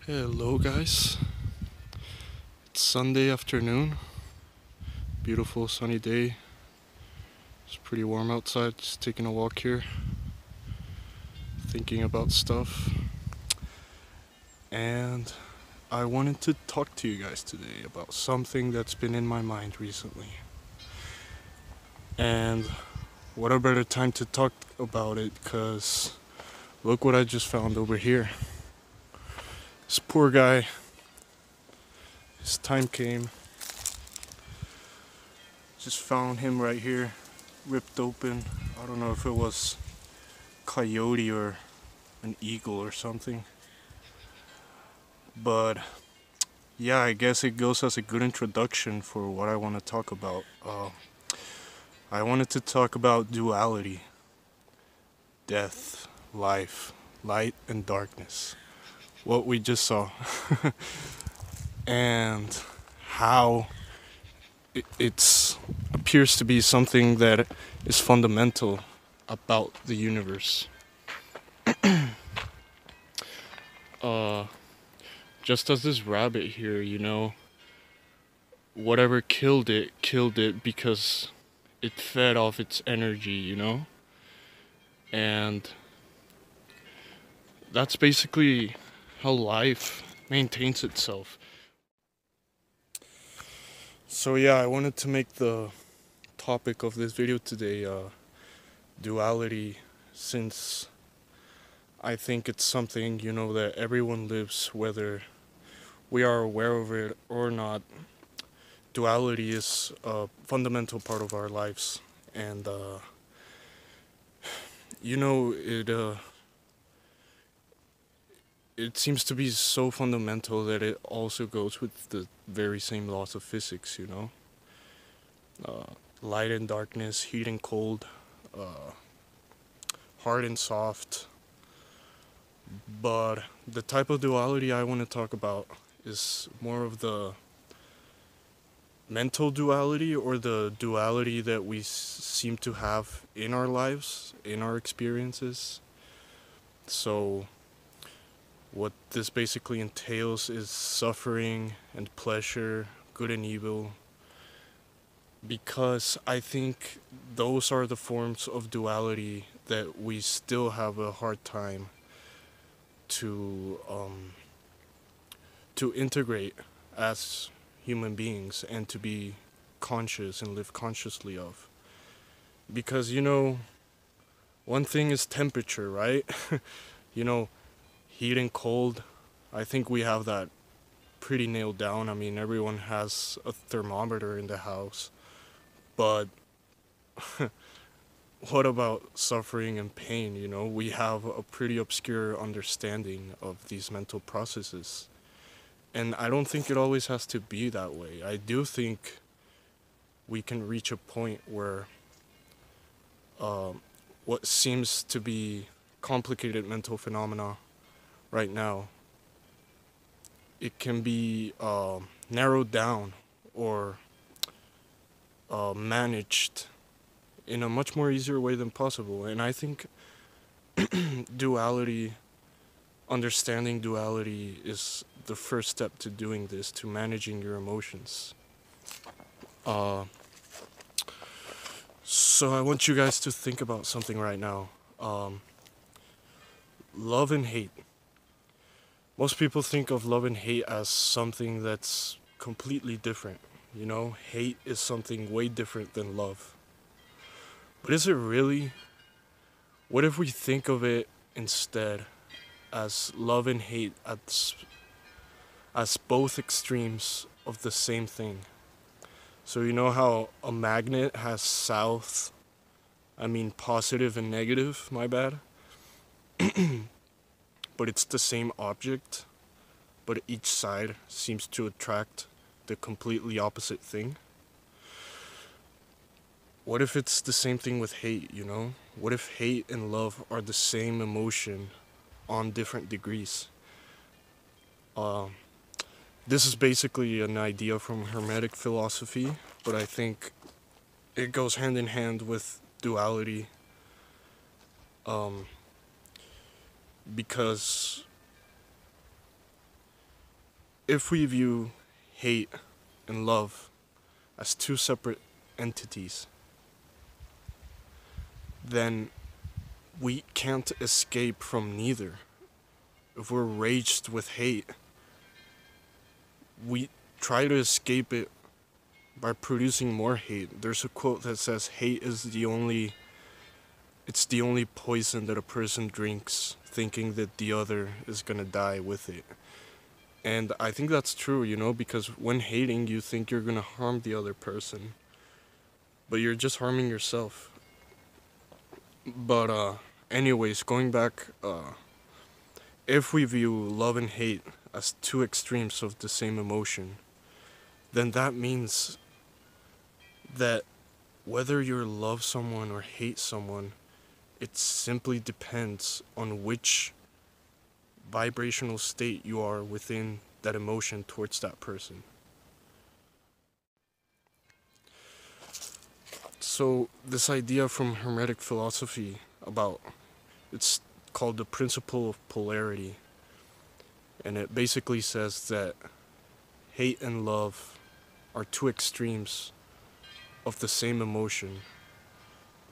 Hello, guys. It's Sunday afternoon. Beautiful sunny day. It's pretty warm outside. Just taking a walk here, thinking about stuff. And I wanted to talk to you guys today about something that's been in my mind recently. And what a better time to talk about it, because look what I just found over here. This poor guy, his time came. Just found him right here, ripped open. I don't know if it was coyote or an eagle or something. But yeah, I guess it goes as a good introduction for what I want to talk about. I wanted to talk about duality, death, life, light and darkness. What we just saw. And how it appears to be something that is fundamental about the universe. uh, just as this rabbit here, whatever killed it because it fed off its energy. And that's basically how life maintains itself. So yeah, I wanted to make the topic of this video today duality, since I think it's something, that everyone lives, whether we are aware of it or not. Duality is a fundamental part of our lives, and it seems to be so fundamental that it also goes with the very same laws of physics. Light and darkness, heat and cold, hard and soft. But the type of duality I want to talk about is more of the mental duality, or the duality that we seem to have in our lives, in our experiences. So what this basically entails is suffering and pleasure, good and evil, because I think those are the forms of duality that we still have a hard time to integrate as human beings, and to be conscious and live consciously of. Because one thing is temperature, right? you know Heat and cold, I think we have that pretty nailed down. I mean, everyone has a thermometer in the house. But what about suffering and pain? We have a pretty obscure understanding of these mental processes. And I don't think it always has to be that way. I do think we can reach a point where what seems to be complicated mental phenomena right now, it can be narrowed down, or managed in a much more easier way than possible. And I think duality, understanding duality, is the first step to doing this, to managing your emotions. So I want you guys to think about something right now. Love and hate. Most people think of love and hate as something that's completely different. Hate is something way different than love. But is it really? What if we think of it instead as love and hate as both extremes of the same thing? So you know how a magnet has positive and negative, my bad? But it's the same object, but each side seems to attract the completely opposite thing. What if it's the same thing with hate, What if hate and love are the same emotion on different degrees? This is basically an idea from Hermetic philosophy, but I think it goes hand in hand with duality. Because if we view hate and love as two separate entities, then we can't escape from neither. If we're raged with hate, we try to escape it by producing more hate. There's a quote that says hate is the only poison that a person drinks, thinking that the other is gonna die with it. And I think that's true, because when hating, you think you're gonna harm the other person, but you're just harming yourself. But anyways, going back, if we view love and hate as two extremes of the same emotion, then that means that whether you love someone or hate someone, it simply depends on which vibrational state you are within that emotion towards that person. So this idea from Hermetic philosophy about, it's called the principle of polarity, and it basically says that hate and love are two extremes of the same emotion,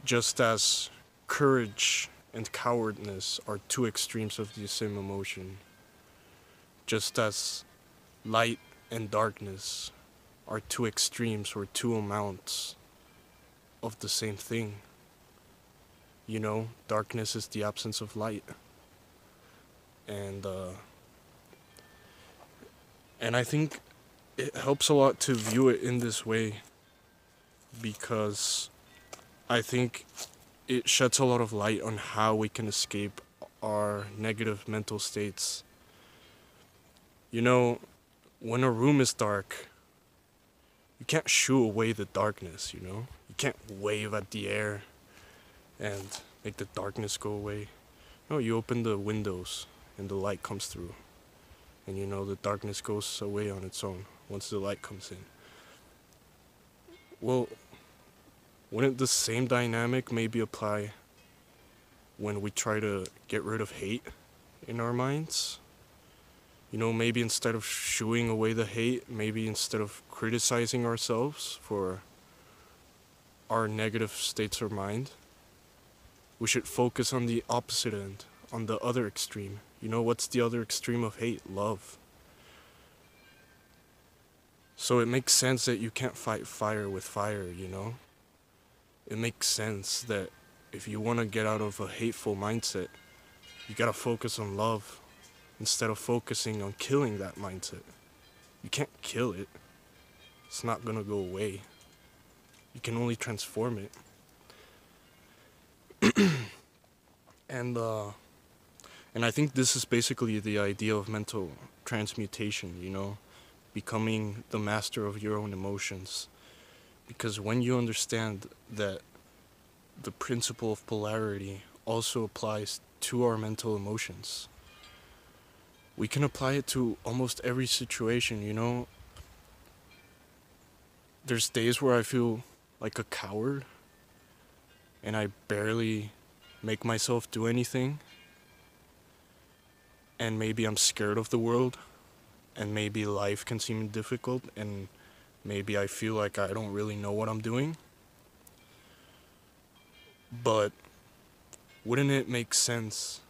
just as courage and cowardness are two extremes of the same emotion, just as light and darkness are two extremes or two amounts of the same thing. Darkness is the absence of light. And I think it helps a lot to view it in this way, because I think it sheds a lot of light on how we can escape our negative mental states. When a room is dark, you can't shoo away the darkness, You can't wave at the air and make the darkness go away. No, you open the windows and the light comes through. And the darkness goes away on its own once the light comes in. Well, wouldn't the same dynamic maybe apply when we try to get rid of hate in our minds? Maybe instead of shooing away the hate, maybe instead of criticizing ourselves for our negative states of mind, we should focus on the opposite end, on the other extreme. What's the other extreme of hate? Love. So it makes sense that you can't fight fire with fire, It makes sense that if you want to get out of a hateful mindset, you gotta focus on love instead of focusing on killing that mindset. You can't kill it. It's not gonna go away. You can only transform it. And I think this is basically the idea of mental transmutation, becoming the master of your own emotions. Because when you understand that the principle of polarity also applies to our mental emotions, we can apply it to almost every situation. There's days where I feel like a coward and I barely make myself do anything, and maybe I'm scared of the world, and maybe life can seem difficult, and maybe I feel like I don't really know what I'm doing. But wouldn't it make sense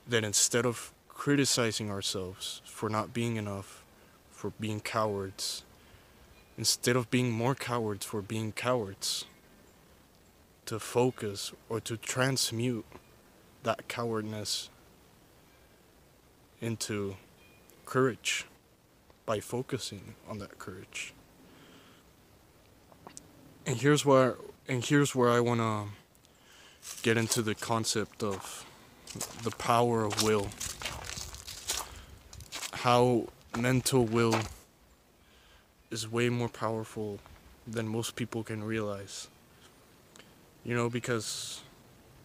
that instead of criticizing ourselves for not being enough, for being cowards, instead of being more cowards for being cowards, to focus or to transmute that cowardness into courage by focusing on that courage? And here's where I want to get into the concept of the power of will. How mental will is way more powerful than most people can realize. Because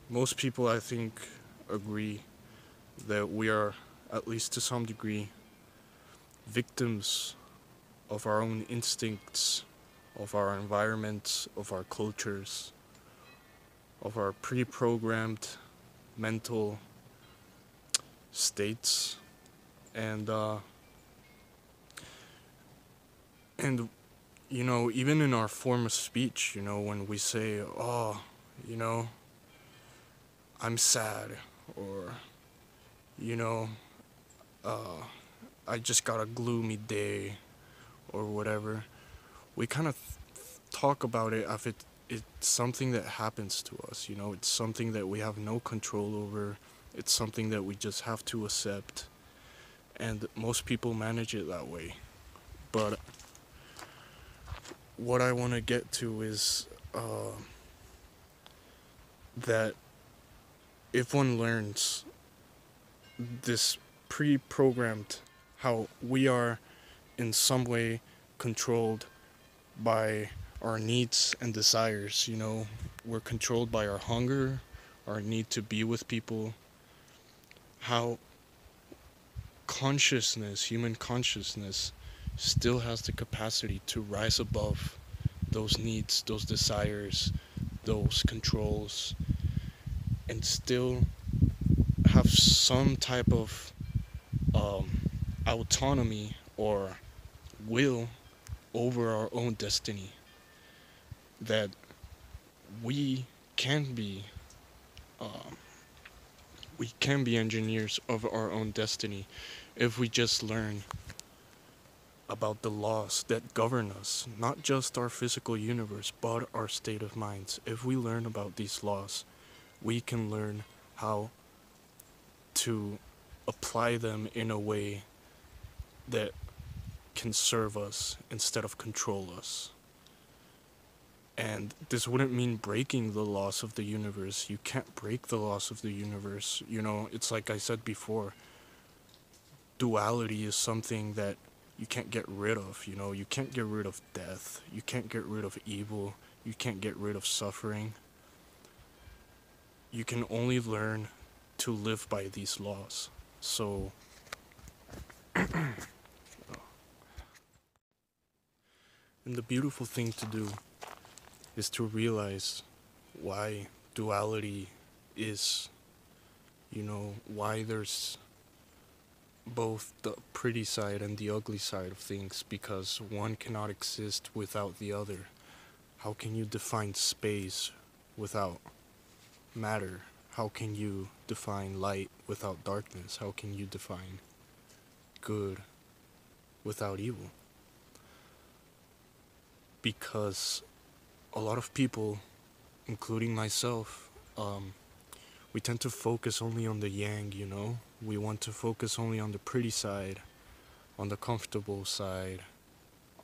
most people, I think, agree that we are, at least to some degree, victims of our own instincts, of our environment, of our cultures, of our pre-programmed mental states. And And, even in our form of speech, when we say, oh, you know, I'm sad, or, you know, uh, I just got a gloomy day, or whatever, we kind of talk about it as if it's something that happens to us, it's something that we have no control over, it's something that we just have to accept, and most people manage it that way. But what I want to get to is that if one learns this pre-programmed, how we are in some way controlled by our needs and desires, we're controlled by our hunger, our need to be with people, how human consciousness, still has the capacity to rise above those needs, those desires, those controls, and still have some type of um, autonomy or will over our own destiny. That we can be, um, we can be engineers of our own destiny if we just learn about the laws that govern us, not just our physical universe, but our state of minds. If we learn about these laws, we can learn how to apply them in a way that can serve us instead of control us. And this wouldn't mean breaking the laws of the universe. You can't break the laws of the universe. It's like I said before, duality is something that you can't get rid of. You can't get rid of death. You can't get rid of evil. You can't get rid of suffering. You can only learn to live by these laws. So, and the beautiful thing to do is to realize why duality is, why there's both the pretty side and the ugly side of things, because one cannot exist without the other. How can you define space without matter? How can you define light without darkness? How can you define good without evil? Because a lot of people, including myself, we tend to focus only on the yang, We want to focus only on the pretty side, on the comfortable side,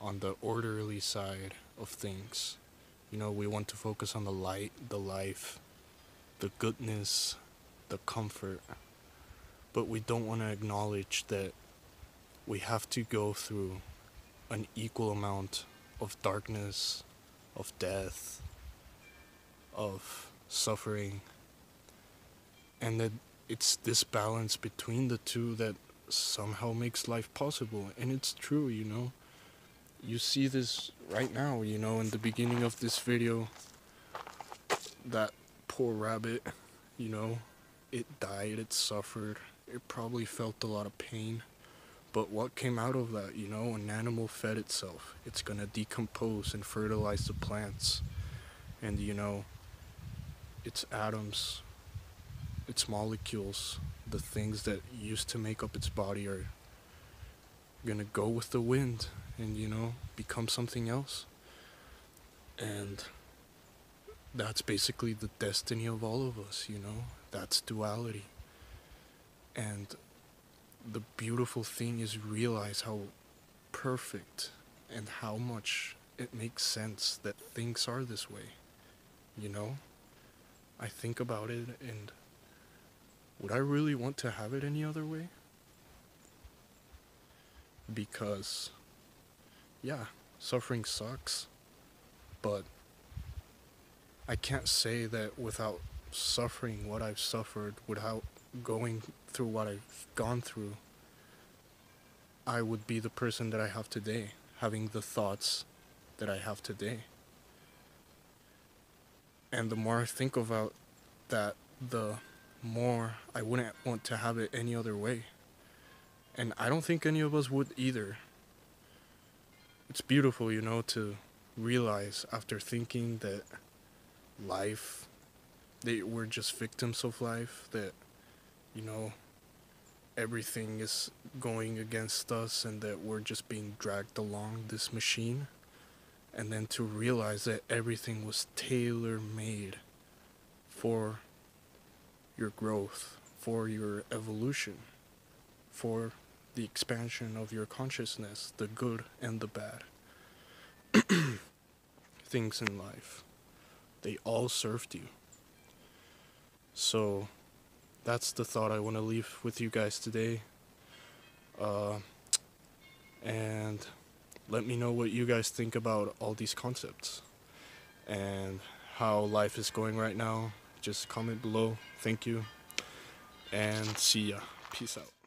on the orderly side of things. We want to focus on the light, the life, the goodness, the comfort. But we don't want to acknowledge that we have to go through an equal amount of darkness, of death, of suffering, and that it's this balance between the two that somehow makes life possible. And it's true, You see this right now, in the beginning of this video, that poor rabbit, it died, it suffered, it probably felt a lot of pain. But what came out of that, an animal fed itself. It's gonna decompose and fertilize the plants. And, its atoms, its molecules, the things that used to make up its body are gonna go with the wind and, become something else. And that's basically the destiny of all of us, That's duality. And the beautiful thing is realize how perfect and how much it makes sense that things are this way, I think about it, and would I really want to have it any other way? Because, yeah, suffering sucks, but I can't say that without suffering what I've suffered, without going through what I've gone through, I would be the person that I have today, having the thoughts that I have today. And the more I think about that, the more I wouldn't want to have it any other way. And I don't think any of us would either. it's beautiful, you know, to realize after thinking that life, that we're just victims of life, that, you know, everything is going against us and that we're just being dragged along this machine. And then to realize that everything was tailor made for your growth, for your evolution, for the expansion of your consciousness, the good and the bad things in life. They all served you. So that's the thought I want to leave with you guys today. And let me know what you guys think about all these concepts and how life is going right now. Just comment below. Thank you. And see ya. Peace out.